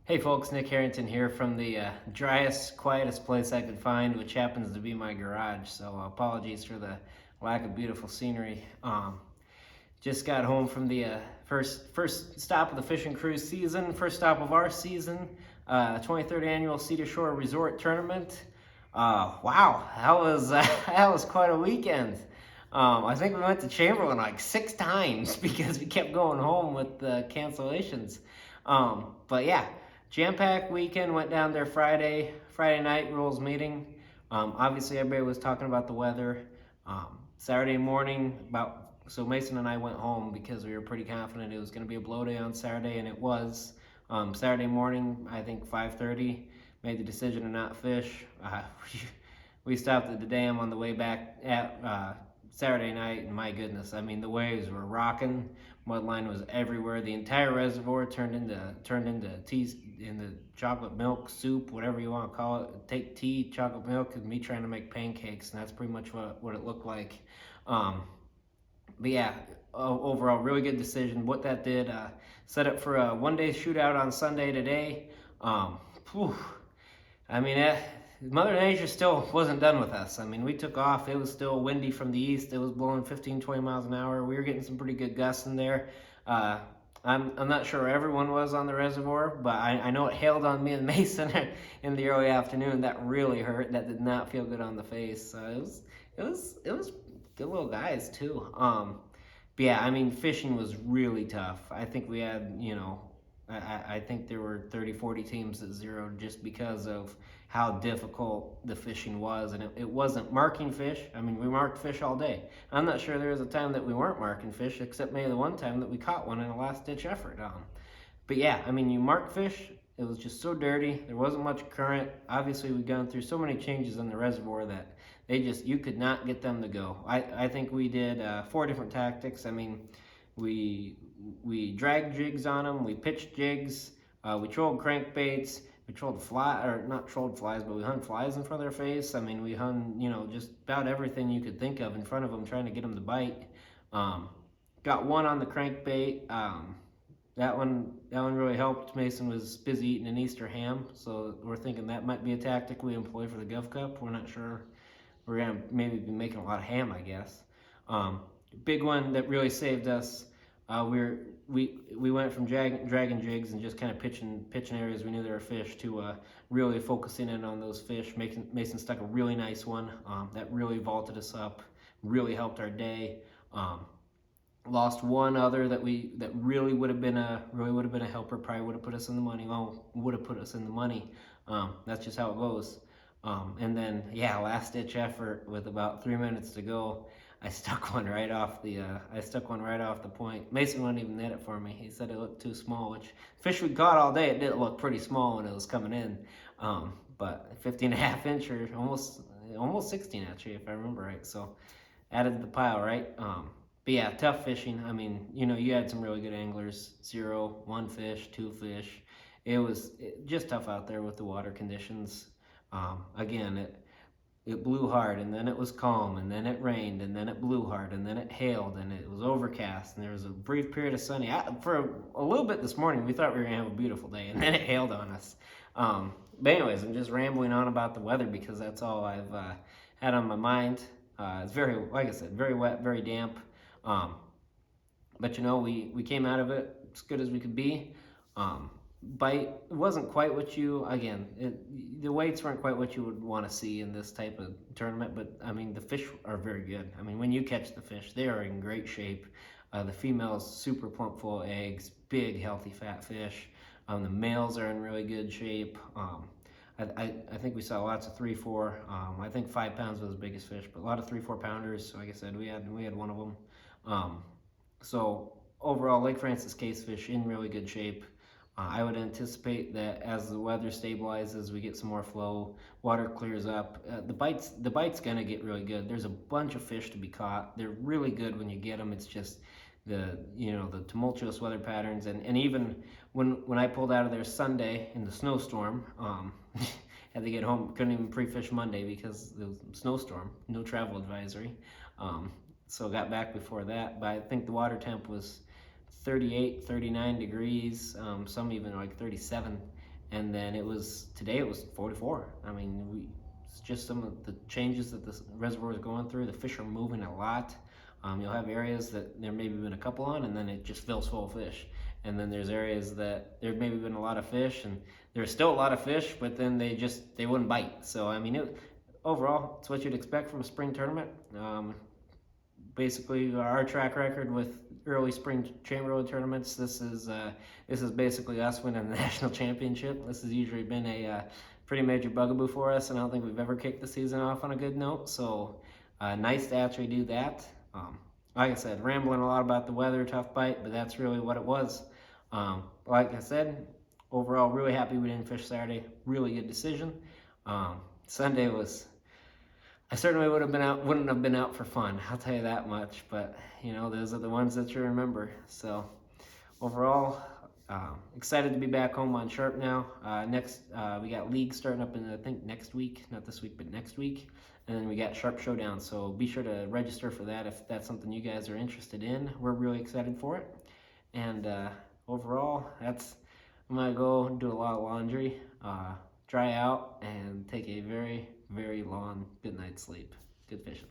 Hey folks, Nick Harrington here from the driest, quietest place I could find, which happens to be my garage. So apologies for the lack of beautiful scenery. Just got home from the first stop of the fishing cruise season, first stop of our season, 23rd annual Cedar Shore Resort Tournament. Wow, that was quite a weekend. I think we went to Chamberlain like 6 times because we kept going home with the cancellations. But yeah, jam-packed weekend. Went down there Friday night rules meeting. Obviously, everybody was talking about the weather. Saturday morning, so Mason and I went home because we were pretty confident it was going to be a blow day on Saturday, and it was. Saturday morning, I think 5:30, made the decision to not fish. We stopped at the dam on the way back at Saturday night, and my goodness, I mean the waves were rocking. Mudline was everywhere. The entire reservoir turned into tea, into chocolate milk soup, whatever you want to call it. Take tea, chocolate milk, and me trying to make pancakes, and that's pretty much what it looked like. But yeah, overall, really good decision. What that did, set up for a one-day shootout on Sunday today. Whew, I mean, Mother Nature still wasn't done with us. I mean, we took off. It was still windy from the east. It was blowing 15, 20 miles an hour. We were getting some pretty good gusts in there. I'm not sure where everyone was on the reservoir, but I know it hailed on me and Mason in the early afternoon. That really hurt. That did not feel good on the face. It was good little guys too. But yeah, I mean, fishing was really tough. I think we had, I think there were 30, 40 teams that zeroed just because of how difficult the fishing was. And it wasn't marking fish. I mean, we marked fish all day. I'm not sure there was a time that we weren't marking fish, except maybe the one time that we caught one in a last-ditch effort. But yeah, I mean, you mark fish. It was just so dirty. There wasn't much current. Obviously, we've gone through so many changes in the reservoir that you could not get them to go. I think we did 4 different tactics. I mean, we dragged jigs on them, we pitched jigs, we trolled crankbaits, we trolled not trolled flies, but we hung flies in front of their face. I mean, we hung, just about everything you could think of in front of them, trying to get them to bite. Got one on the crankbait. That one really helped. Mason was busy eating an Easter ham, so we're thinking that might be a tactic we employ for the Gov Cup. We're not sure. We're gonna maybe be making a lot of ham, I guess. Big one that really saved us. We went from dragging jigs and just kind of pitching areas we knew there were fish to really focusing in on those fish. Mason stuck a really nice one that really vaulted us up, really helped our day. Lost one other that really would have been a helper. Probably would have put us in the money. Well, would have put us in the money. That's just how it goes. And then, yeah, last ditch effort with about 3 minutes to go. I stuck one right off the point. Mason wouldn't even net it for me. He said it looked too small, which fish we caught all day, it did look pretty small when it was coming in. But 15 and a half inch, or almost 16 actually, if I remember right. So added to the pile, right? But yeah, tough fishing. I mean, you had some really good anglers. 0, 1 fish, 2 fish. It was just tough out there with the water conditions. Again, it blew hard, and then it was calm, and then it rained, and then it blew hard, and then it hailed, and it was overcast, and there was a brief period of sunny. For a little bit this morning, we thought we were going to have a beautiful day, and then it hailed on us. But anyways, I'm just rambling on about the weather because that's all I've had on my mind. It's very, like I said, very wet, very damp. But we came out of it as good as we could be. Bite wasn't quite what the weights weren't quite what you would want to see in this type of tournament, but I mean the fish are very good. I mean, when you catch the fish, they are in great shape. The females super plump, full of eggs, big healthy fat fish. The males are in really good shape. I think we saw lots of 3-4. I think 5 pounds was the biggest fish, but a lot of 3-4 pounders. So like I said, we had one of them. So overall, Lake Francis case fish in really good shape. I would anticipate that as the weather stabilizes, we get some more flow, water clears up. The bite's gonna get really good. There's a bunch of fish to be caught. They're really good when you get them. It's just the tumultuous weather patterns, and even when I pulled out of there Sunday in the snowstorm, had to get home. Couldn't even pre-fish Monday because the snowstorm, no travel advisory. So got back before that, but I think the water temp was 38, 39 degrees, some even like 37. and then today it was 44. I mean, it's just some of the changes that the reservoir is going through. The fish are moving a lot. You'll have areas that there maybe been a couple on, and then it just fills full of fish. And then there's areas that there maybe been a lot of fish, and there's still a lot of fish, but then they wouldn't bite. So I mean, overall, it's what you'd expect from a spring tournament. Basically, our track record with early spring chamberlain tournaments, this is basically us winning the national championship. This has usually been a pretty major bugaboo for us, and I don't think we've ever kicked the season off on a good note. So nice to actually do that. Like I said, rambling a lot about the weather, tough bite, but that's really what it was. Like I said, overall, really happy we didn't fish Saturday. Really good decision. Sunday was. I certainly wouldn't have been out for fun. I'll tell you that much. But those are the ones that you remember. So overall, excited to be back home on Sharp now. Next, we got league starting up in I think next week, not this week, but next week, and then we got Sharp Showdown. So be sure to register for that if that's something you guys are interested in. We're really excited for it. And overall, I'm gonna go do a lot of laundry, dry out, and take a very, very long good night's sleep. Good fishing.